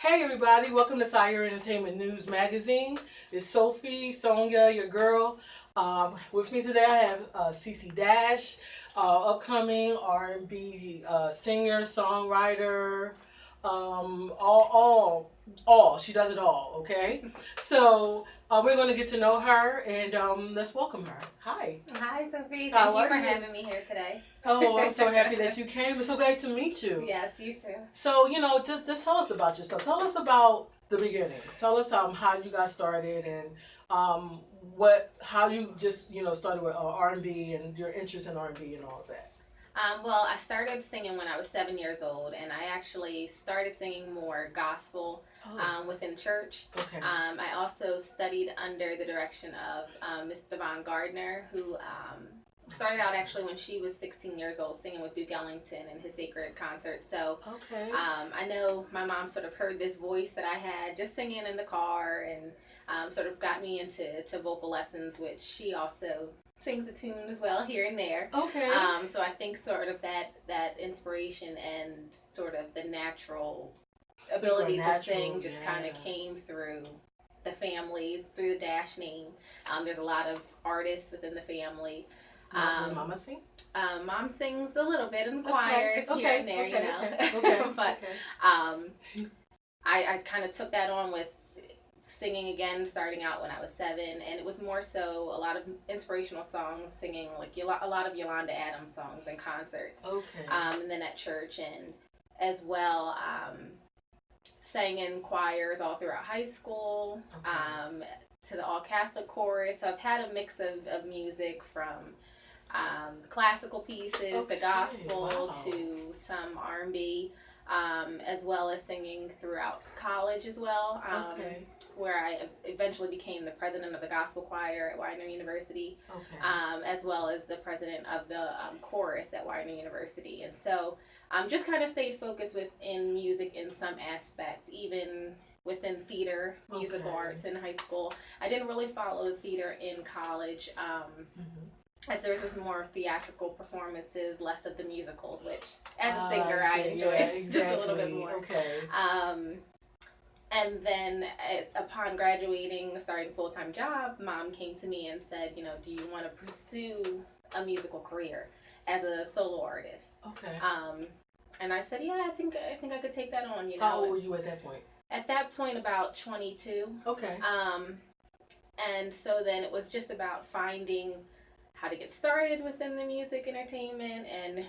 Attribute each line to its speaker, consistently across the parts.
Speaker 1: Hey everybody, welcome to SiSI Entertainment News Magazine. It's Sophie, Sonia, your girl. With me today I have SiSI Dash, upcoming R&B singer, songwriter, all. She does it all, okay? So we're going to get to know her and let's welcome her. Hi.
Speaker 2: Hi, Sophie.
Speaker 1: How
Speaker 2: Thank you
Speaker 1: are
Speaker 2: for
Speaker 1: you?
Speaker 2: having me here today.
Speaker 1: Oh, I'm so happy that you came. It's so glad to meet you.
Speaker 2: Yes, you too.
Speaker 1: So, just tell us about yourself. Tell us about the beginning. Tell us how you got started and how you just started with R&B and your interest in R&B and all of that.
Speaker 2: Well, I started singing when I was 7 years old, and I actually started singing more gospel within church.
Speaker 1: Okay.
Speaker 2: I also studied under the direction of Miss Devon Gardner, who started out actually when she was 16 years old singing with Duke Ellington in his sacred concert. So
Speaker 1: Okay.
Speaker 2: I know my mom sort of heard this voice that I had just singing in the car and sort of got me into vocal lessons, which she also sings a tune as well here and there.
Speaker 1: Okay.
Speaker 2: So I think sort of that inspiration and sort of the natural ability to sing just kind of came through the family, through the Dash name. There's a lot of artists within the family.
Speaker 1: Does Mama sing?
Speaker 2: Mom sings a little bit in choirs here and there,
Speaker 1: Okay.
Speaker 2: But I kind of took that on with singing again, starting out when I was 7, and it was more so a lot of inspirational songs, singing like a lot of Yolanda Adams songs in concerts.
Speaker 1: Okay.
Speaker 2: And then at church, and as well sang in choirs all throughout high school.
Speaker 1: Okay.
Speaker 2: To the all Catholic chorus. So I've had a mix of music from classical pieces, the gospel, to some R&B, as well as singing throughout college as well, where I eventually became the president of the gospel choir at Widener University, as well as the president of the chorus at Widener University. And so just kind of stayed focused within music in some aspect, even within theater, musical arts in high school. I didn't really follow theater in college, as there was more theatrical performances, less of the musicals, which as a singer I enjoy just a little bit more.
Speaker 1: Okay.
Speaker 2: And then upon graduating, starting a full-time job, Mom came to me and said, do you want to pursue a musical career as a solo artist?
Speaker 1: Okay.
Speaker 2: And I said, yeah, I think I could take that on.
Speaker 1: How old were you at that point?
Speaker 2: At that point, about 22.
Speaker 1: Okay.
Speaker 2: And so then it was just about finding how to get started within the music entertainment and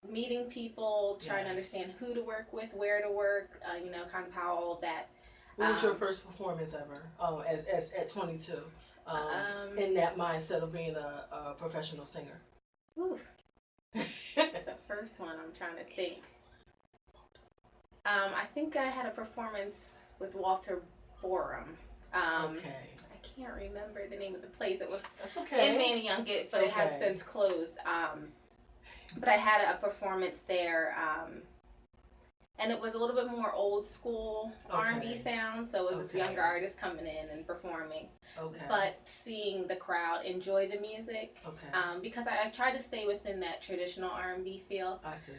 Speaker 2: meeting people, trying to understand who to work with, where to work, kind of how all of that.
Speaker 1: What was your first performance ever? As at 22, in that mindset of being a professional singer.
Speaker 2: The first one, I'm trying to think. I think I had a performance with Walter Borum. I can't remember the name of the place. It was in Manayunk, but it has since closed. But I had a performance there, and it was a little bit more old school R&B sound. So it was this younger artist coming in and performing. But seeing the crowd enjoy the music, because I tried to stay within that traditional R&B feel.
Speaker 1: I see.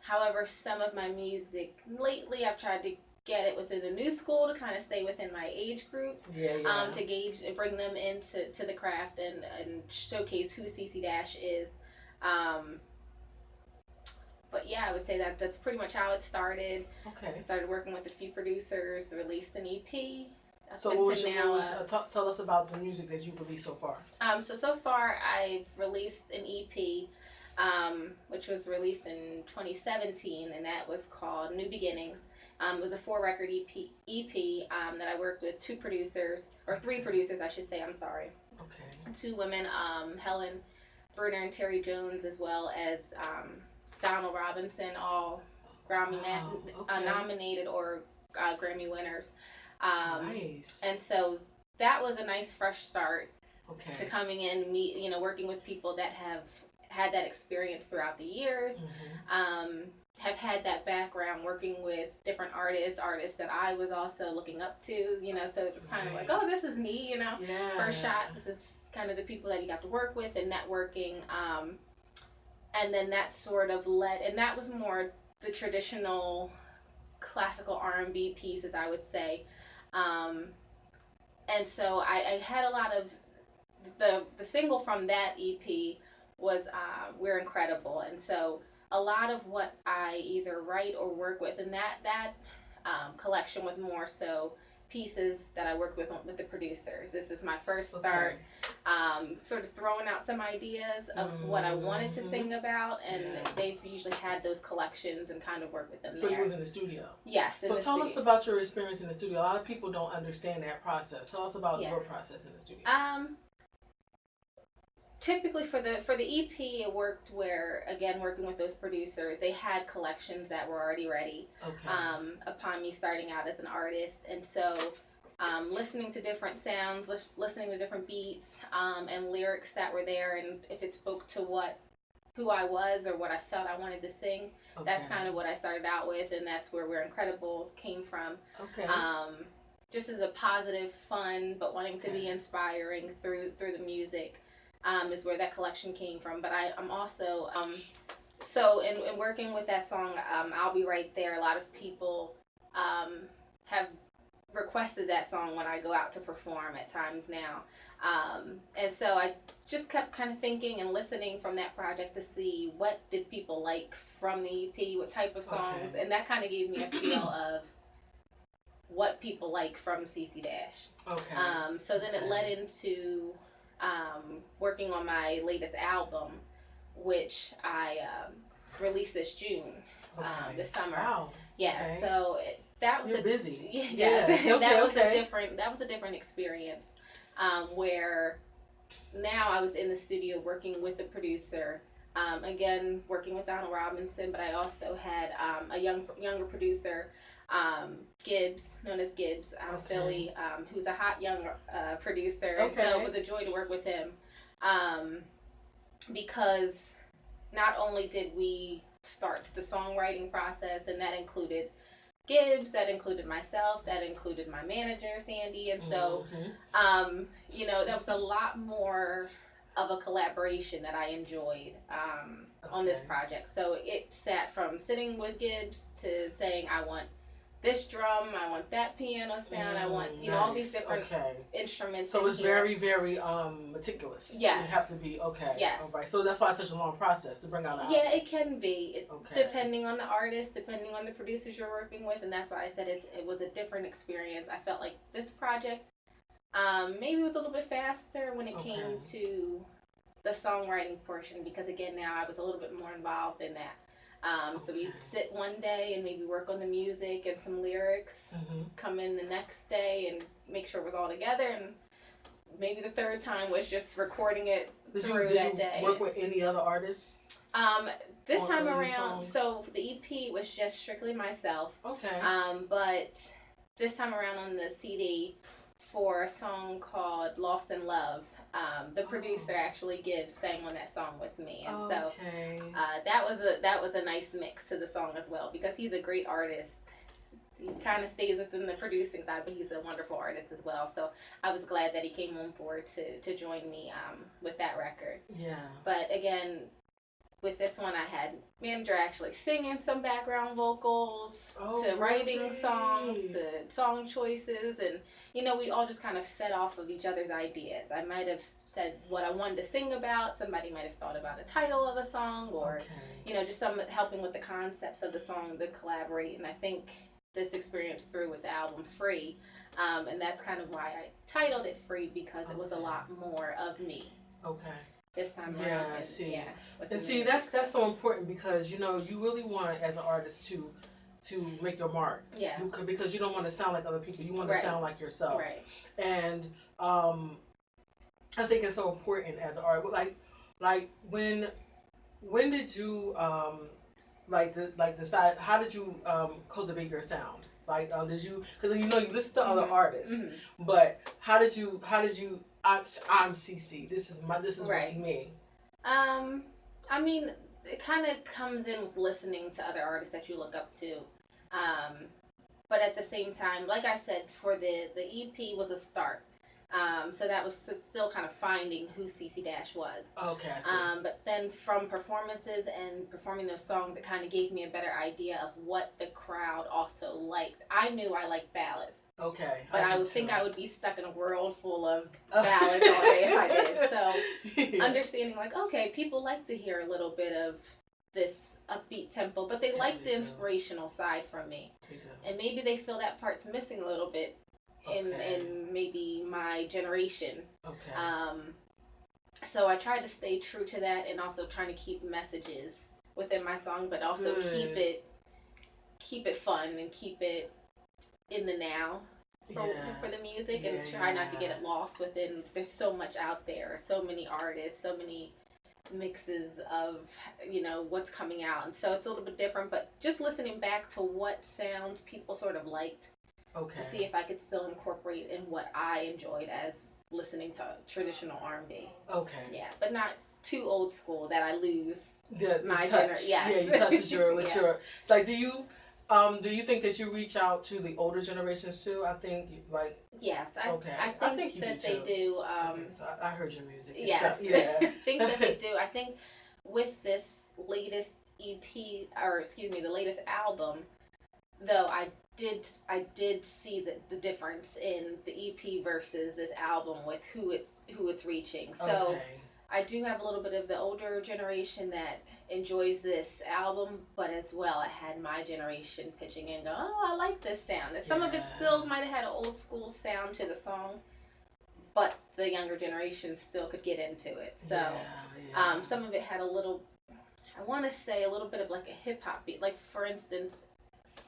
Speaker 2: However, some of my music lately, I've tried to get it within the new school to kind of stay within my age group, to gauge and bring them into the craft and showcase who SiSI Dash is. But yeah, I would say that's pretty much how it started. I started working with a few producers, released an EP.
Speaker 1: So tell us about the music that you've released so far.
Speaker 2: So far I've released an EP, which was released in 2017, and that was called New Beginnings. It was a 4-record EP that I worked with 3 producers, I should say, I'm sorry. 2 women, Helen Bruner and Terry Jones, as well as Donald Robinson, all Grammy nominated or Grammy winners.
Speaker 1: Nice.
Speaker 2: And so that was a nice fresh start to coming in, working with people that have had that experience throughout the years, have had that background working with different artists that I was also looking up to, so it was kind of like, oh, this is neat, first shot, this is kind of the people that you got to work with and networking, and then that sort of led, and that was more the traditional classical R&B pieces, I would say. And so I had a lot of the single from that EP was We're Incredible. And so a lot of what I either write or work with, and that collection was more so pieces that I worked with the producers. This is my first start, sort of throwing out some ideas of what I wanted to sing about, and they've usually had those collections and kind of work with them there.
Speaker 1: So you was in the studio?
Speaker 2: Yes.
Speaker 1: So tell us about your experience in the studio. A lot of people don't understand that process. Tell us about your process in the studio.
Speaker 2: Typically for the EP, it worked where, again, working with those producers, they had collections that were already ready upon me starting out as an artist. And so listening to different sounds, listening to different beats, and lyrics that were there, and if it spoke to who I was or what I felt I wanted to sing, that's kind of what I started out with, and that's where We're Incredible came from. Just as a positive, fun, but wanting to be inspiring through the music. Is where that collection came from. But I'm also, so in working with that song, I'll Be Right There, a lot of people have requested that song when I go out to perform at times now. And so I just kept kind of thinking and listening from that project to see what did people like from the EP, what type of songs, and that kind of gave me a feel of what people like from SiSI Dash. So then it led into working on my latest album, which I released this June, this summer.
Speaker 1: Wow.
Speaker 2: Yeah. So that was
Speaker 1: busy.
Speaker 2: Yes. That was a different experience, where now I was in the studio working with the producer. Again, working with Donald Robinson, but I also had a younger producer, Gibbs, known as Gibbs, out of Philly, who's a hot young producer, and so it was a joy to work with him, because not only did we start the songwriting process, and that included Gibbs, that included myself, that included my manager, Sandy, and so, that was a lot more of a collaboration that I enjoyed on this project. So it sat from sitting with Gibbs to saying, I want this drum, I want that piano sound, I want all these different instruments.
Speaker 1: So it's very, very meticulous.
Speaker 2: Yes.
Speaker 1: You have to be
Speaker 2: Yes.
Speaker 1: All right. So that's why it's such a long process to bring out an album.
Speaker 2: Yeah, it can be. Depending on the artist, depending on the producers you're working with, and that's why I said it was a different experience. I felt like this project maybe was a little bit faster when it came to the songwriting portion, because again, now I was a little bit more involved in that. So we'd sit one day and maybe work on the music and some lyrics, come in the next day and make sure it was all together, and maybe the third time was just recording it through that day.
Speaker 1: Did you work with any other artists?
Speaker 2: This time around, so the EP was just strictly myself. But this time around on the CD, for a song called Lost in Love, the producer actually Gibbs sang on that song with me, and so that was a nice mix to the song as well, because he's a great artist. He kind of stays within the producing side, but he's a wonderful artist as well. So I was glad that he came on board to join me with that record. But again, with this one, I had manager actually singing some background vocals, to writing songs, to song choices, and we all just kind of fed off of each other's ideas. I might have said what I wanted to sing about. Somebody might have thought about a title of a song, or just some helping with the concepts of the song to collaborate. And I think this experience through with the album Free, and that's kind of why I titled it Free, because it was a lot more of me. This time around.
Speaker 1: And see, that's so important, because you really want, as an artist, to make your mark. Because you don't want to sound like other people. You want to sound like yourself. And I think it's so important as an artist. Like when did you decide? How did you cultivate your sound? Like did you? Because you listen to other artists, but how did you? I'm CC. This is me.
Speaker 2: I mean, it kind of comes in with listening to other artists that you look up to. But at the same time, like I said, for the EP was a start. So that was still kind of finding who SiSI Dash was.
Speaker 1: Okay, I see.
Speaker 2: But then from performances and performing those songs, it kind of gave me a better idea of what the crowd also liked. I knew I liked ballads.
Speaker 1: Okay.
Speaker 2: But I would think I would be stuck in a world full of ballads all day if I did. So understanding like, okay, people like to hear a little bit of this upbeat tempo, but they like the inspirational side from me.
Speaker 1: They do.
Speaker 2: And maybe they feel that part's missing a little bit in maybe my generation.
Speaker 1: Okay.
Speaker 2: So I tried to stay true to that, and also trying to keep messages within my song, but also keep it fun and keep it in the now for the music, and try not to get it lost within. There's so much out there, so many artists, so many mixes of what's coming out, and so it's a little bit different. But just listening back to what sounds people sort of liked.
Speaker 1: Okay.
Speaker 2: To see if I could still incorporate in what I enjoyed as listening to traditional R&B.
Speaker 1: Okay.
Speaker 2: Yeah, but not too old school that I lose
Speaker 1: my touch.
Speaker 2: Yes.
Speaker 1: Yeah, you touch with your like. Do you think that you reach out to the older generations too? I think like.
Speaker 2: Yes, I think that
Speaker 1: they
Speaker 2: do.
Speaker 1: I heard your music.
Speaker 2: Yes.
Speaker 1: So, yeah.
Speaker 2: I think that they do. I think with this latest EP, the latest album, though I did see the difference in the EP versus this album with who it's reaching. So I do have a little bit of the older generation that enjoys this album, but as well I had my generation pitching in, go, oh, I like this sound. And some of it still might have had an old school sound to the song, but the younger generation still could get into it. So some of it had a little, I want to say a little bit of like a hip hop beat. Like for instance,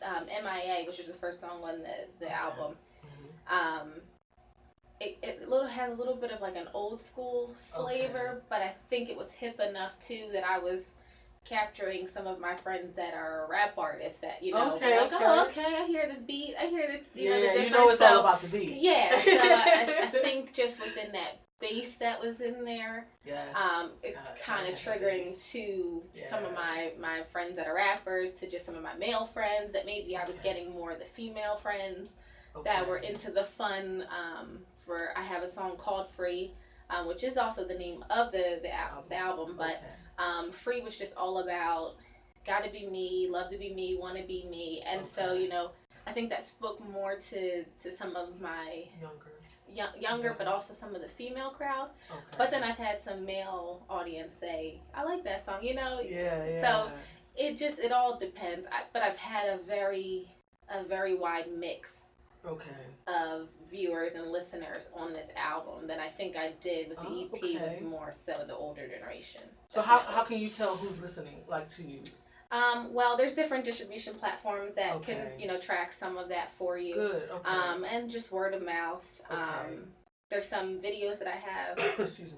Speaker 2: MIA, which is the first song on the album, it has a little bit of like an old school flavor, but I think it was hip enough too that I was capturing some of my friends that are rap artists that I hear this beat, I hear the the difference.
Speaker 1: It's all about the beat.
Speaker 2: Yeah, so I think just within that bass that was in there, it's kind of triggering to some of my friends that are rappers, to just some of my male friends that maybe I was getting more of the female friends that were into the fun. I have a song called Free, which is also the name of the album, but Free was just all about gotta be me, love to be me, want to be me, and so I think that spoke more to some of my younger, but also some of the female crowd. But then I've had some male audience say, I like that song, So it all depends. But I've had a very wide mix of viewers and listeners on this album than I think I did with the EP. Was more so the older generation.
Speaker 1: So how can you tell who's listening, like, to you?
Speaker 2: Well, there's different distribution platforms that can, track some of that for you.
Speaker 1: Good. Okay.
Speaker 2: And just word of mouth. There's some videos that I have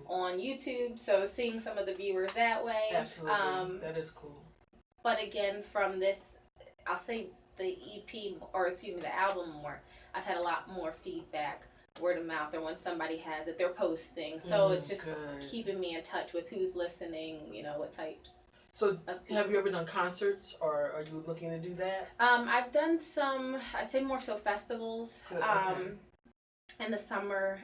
Speaker 2: on YouTube, so seeing some of the viewers that way.
Speaker 1: Absolutely. That is cool.
Speaker 2: But again, from this, I'll say the EP, the album more, I've had a lot more feedback, word of mouth, or when somebody has it, they're posting. So it's just keeping me in touch with who's listening, what types.
Speaker 1: So have you ever done concerts, or are you looking to do that?
Speaker 2: I've done some, I'd say more so festivals. In the summer,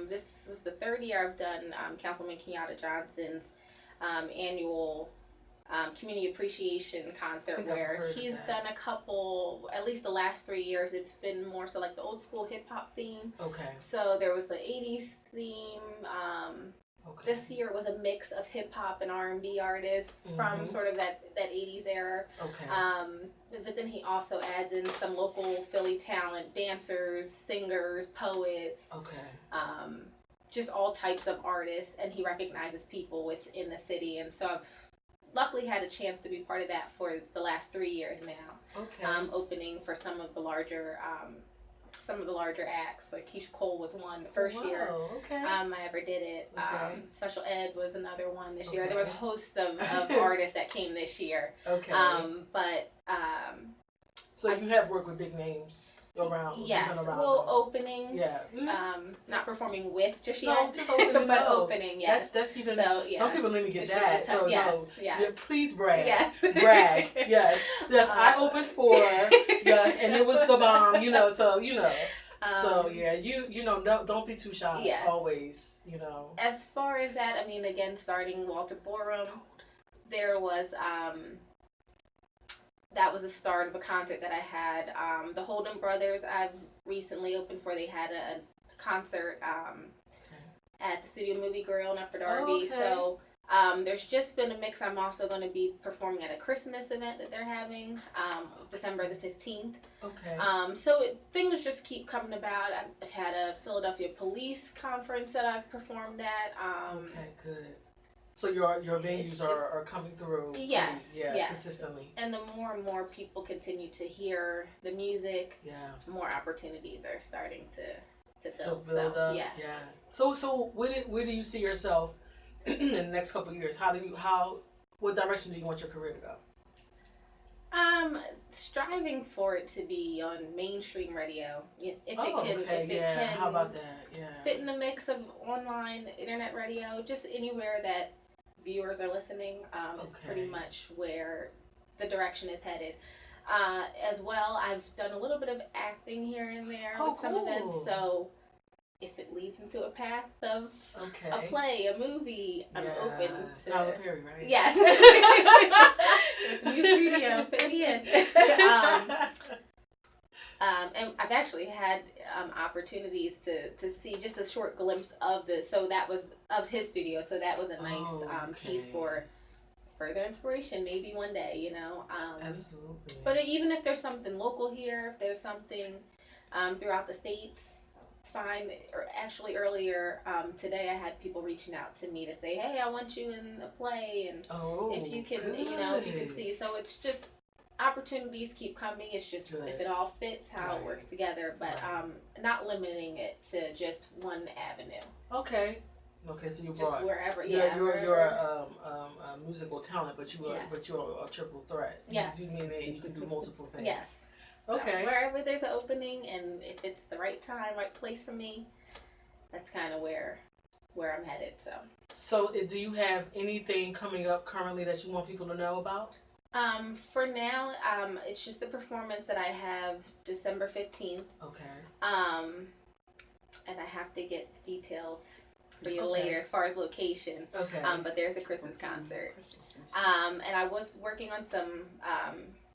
Speaker 2: this was the third year I've done Councilman Kenyatta Johnson's annual community appreciation concert, where he's done a couple, at least the last 3 years, it's been more so like the old school hip hop theme. So there was the 80s theme. This year it was a mix of hip hop and R&B artists from sort of that 80s era. But then he also adds in some local Philly talent, dancers, singers, poets. Just all types of artists, and he recognizes people within the city, and so I've luckily had a chance to be part of that for the last 3 years now. Opening for some of the larger acts, like Keisha Cole was one the first year I ever did it. Special Ed was another one this year. There were a host of artists that came this year.
Speaker 1: So you have worked with big names around.
Speaker 2: Yes, opening.
Speaker 1: Yeah.
Speaker 2: Not performing with just
Speaker 1: yet.
Speaker 2: No, just opening. But opening, yes.
Speaker 1: That's even.
Speaker 2: So, yes.
Speaker 1: Some people didn't get that. So
Speaker 2: yes,
Speaker 1: no.
Speaker 2: Yes.
Speaker 1: Yeah, please brag.
Speaker 2: Yes.
Speaker 1: Brag. Yes. I opened for. Yes, and it was the bomb. So. So yeah, you know, don't be too shy.
Speaker 2: Yes.
Speaker 1: Always, you know.
Speaker 2: As far as that, I mean, again, starting Walter Borum, there was that was the start of a concert that I had. The Holden Brothers, I've recently opened for. They had a concert at the Studio Movie Grill in Upper Darby.
Speaker 1: Oh, okay.
Speaker 2: So there's just been a mix. I'm also going to be performing at a Christmas event that they're having December the 15th.
Speaker 1: Okay.
Speaker 2: So things just keep coming about. I've had a Philadelphia Police Conference that I've performed at.
Speaker 1: Okay, good. So your venues are coming through.
Speaker 2: Yes, yes.
Speaker 1: Consistently. And
Speaker 2: the more and more people continue to hear the music, more opportunities are starting to build.
Speaker 1: Up. Yes. Yeah. So where do you see yourself in the next couple of years? What direction do you want your career to go?
Speaker 2: Striving for it to be on mainstream radio. If it can
Speaker 1: How about that? Yeah.
Speaker 2: Fit in the mix of online, internet radio, just anywhere that viewers are listening, is pretty much where the direction is headed. As well, I've done a little bit of acting here and there with some events, so if it leads into a path of a play, a movie, I'm open to...
Speaker 1: Tyler Perry, right?
Speaker 2: Yes. New studio, fit me in. And I've actually had opportunities to see just a short glimpse of so that was of his studio, so that was a nice piece for further inspiration, maybe one day, you know.
Speaker 1: Absolutely.
Speaker 2: But even if there's something local here, if there's something throughout the States, it's fine. Or actually earlier today I had people reaching out to me to say, hey, I want you in a play, and if you can, if you can see. So it's just opportunities keep coming. It's just if it all fits, how it works together, but not limiting it to just one avenue. Okay, so you're
Speaker 1: just
Speaker 2: wherever.
Speaker 1: You're a musical talent, but you're a triple threat.
Speaker 2: Yes,
Speaker 1: you mean that you can do multiple things.
Speaker 2: Yes.
Speaker 1: Okay.
Speaker 2: So wherever there's an opening, and if it's the right time, right place for me, that's kind of where I'm headed. So
Speaker 1: do you have anything coming up currently that you want people to know about?
Speaker 2: For now, it's just the performance that I have December 15th.
Speaker 1: Okay.
Speaker 2: And I have to get the details for you later as far as location.
Speaker 1: Okay.
Speaker 2: But there's a Christmas concert. And I was working on some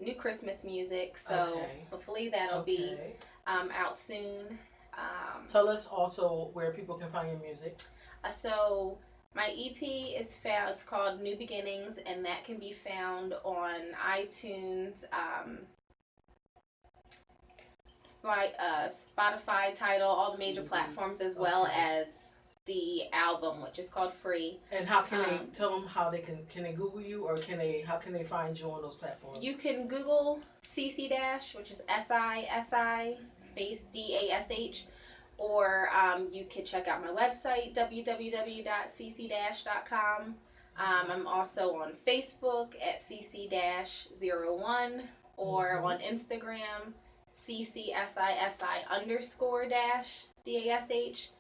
Speaker 2: new Christmas music, so hopefully that'll be out soon.
Speaker 1: Tell us also where people can find your music.
Speaker 2: So my EP is found, it's called New Beginnings, and that can be found on iTunes, Spotify, Tidal, all the major platforms, as well as the album, which is called Free.
Speaker 1: And how can they tell them how they can they Google you, or how can they find you on those platforms?
Speaker 2: You can Google SiSI Dash, which is SiSI space DASH. Or you can check out my website, www.sisidash.com. I'm also on Facebook at SiSi-01, or on Instagram, CCSISI_dash.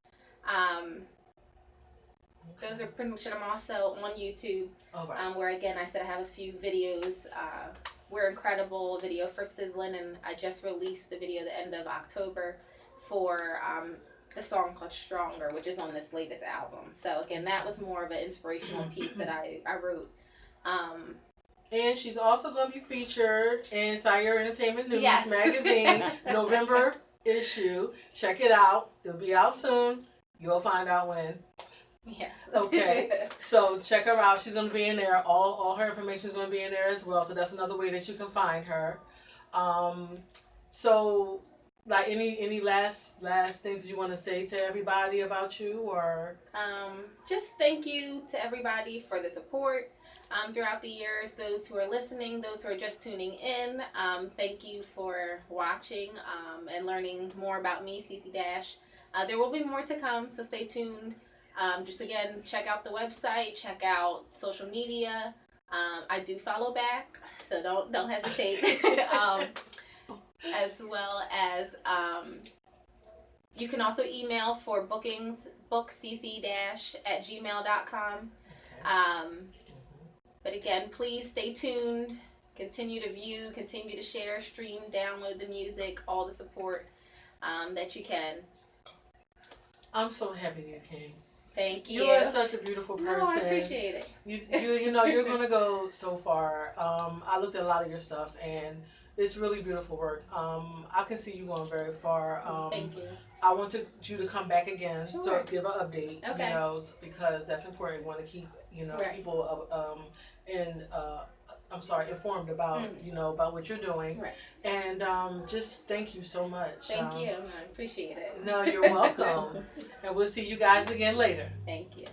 Speaker 2: Those are pretty much it. I'm also on YouTube, where again I said I have a few videos. We're Incredible video for Sizzlin', and I just released the video at the end of October for the song called Stronger, which is on this latest album. So again, that was more of an inspirational piece that I wrote.
Speaker 1: And she's also going to be featured in SiSI Entertainment News magazine, November issue. Check it out. It'll be out soon. You'll find out when.
Speaker 2: Yes.
Speaker 1: Okay. So check her out. She's going to be in there. All her information is going to be in there as well. So that's another way that you can find her. So, like, any last things you want to say to everybody about you, or?
Speaker 2: Just thank you to everybody for the support throughout the years. Those who are listening, those who are just tuning in, thank you for watching and learning more about me, SiSI Dash. There will be more to come, so stay tuned. Just again, check out the website, check out social media. I do follow back, so don't hesitate. As well as you can also email for bookings, booksisi-@gmail.com. But again, please stay tuned. Continue to view, continue to share, stream, download the music, all the support. that you can.
Speaker 1: I'm so happy you came.
Speaker 2: Thank you.
Speaker 1: You are such a beautiful person.
Speaker 2: No, I appreciate it.
Speaker 1: You know, you're gonna go so far. I looked at a lot of your stuff, and it's really beautiful work. I can see you going very far.
Speaker 2: Thank you.
Speaker 1: I want you to come back again,
Speaker 2: Sure.
Speaker 1: so give an update.
Speaker 2: Okay.
Speaker 1: You know, because that's important. We want to keep
Speaker 2: Right.
Speaker 1: people informed about about what you're doing.
Speaker 2: Right.
Speaker 1: And just thank you so much.
Speaker 2: Thank you. I appreciate it.
Speaker 1: No, you're welcome. And we'll see you guys again later.
Speaker 2: Thank you.